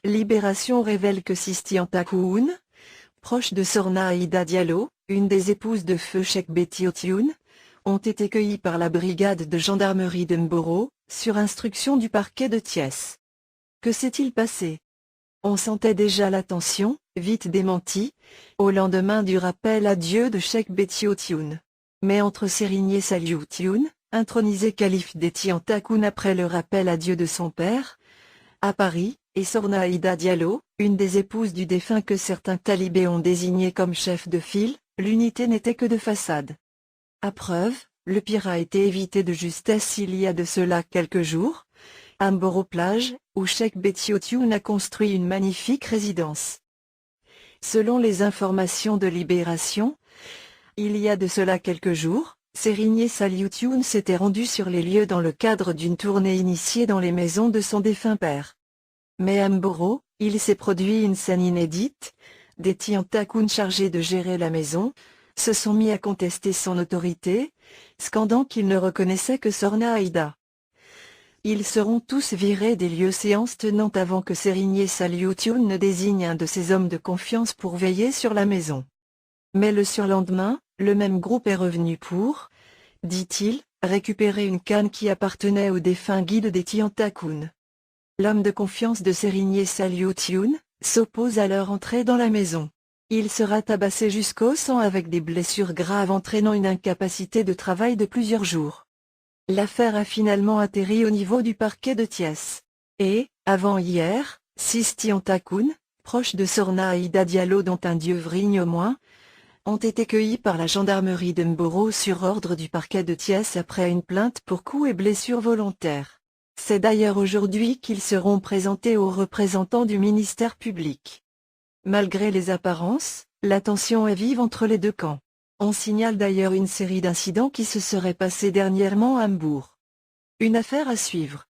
Libération révèle que Sisti Antakoun, proche de Sorna Aïda Diallo, une des épouses de feu Cheikh Betty Otioun, ont été cueillis par la brigade de gendarmerie de Mboro, sur instruction du parquet de Thiès. Que s'est-il passé? On sentait déjà la tension, vite démentie, au lendemain du rappel à Dieu de Cheikh Betty Otioun. Mais entre Serigne Saliou Thioune, intronisé calife des Tiantakoun après le rappel à Dieu de son père, à Paris, et Sorna Aïda Diallo, une des épouses du défunt que certains talibés ont désigné comme chef de file, l'unité n'était que de façade. À preuve, le pire a été évité de justesse il y a de cela quelques jours, à Mboro-Plage, où Cheikh Betty Otioun a construit une magnifique résidence. Selon les informations de Libération, il y a de cela quelques jours, Serigne Saliou Thioune s'était rendu sur les lieux dans le cadre d'une tournée initiée dans les maisons de son défunt père. Mais à Mboro, il s'est produit une scène inédite, des Tiantakoun chargés de gérer la maison, se sont mis à contester son autorité, scandant qu'ils ne reconnaissaient que Sorna Aïda. Ils seront tous virés des lieux séances tenant avant que Serigne Saliou Thioune ne désigne un de ses hommes de confiance pour veiller sur la maison. Mais le surlendemain, le même groupe est revenu pour, dit-il, récupérer une canne qui appartenait au défunt guide des Tiantakoun. L'homme de confiance de Serigne Saliou Thioune s'oppose à leur entrée dans la maison. Il sera tabassé jusqu'au sang avec des blessures graves entraînant une incapacité de travail de plusieurs jours. L'affaire a finalement atterri au niveau du parquet de Thiès. Et, avant hier, Sisti Antakoun, proche de Sorna Aïda Diallo dont un dieu vrigne au moins, ont été cueillis par la gendarmerie de Mboro sur ordre du parquet de Thiès après une plainte pour coups et blessures volontaires. C'est d'ailleurs aujourd'hui qu'ils seront présentés aux représentants du ministère public. Malgré les apparences, la tension est vive entre les deux camps. On signale d'ailleurs une série d'incidents qui se seraient passés dernièrement à Mbour. Une affaire à suivre.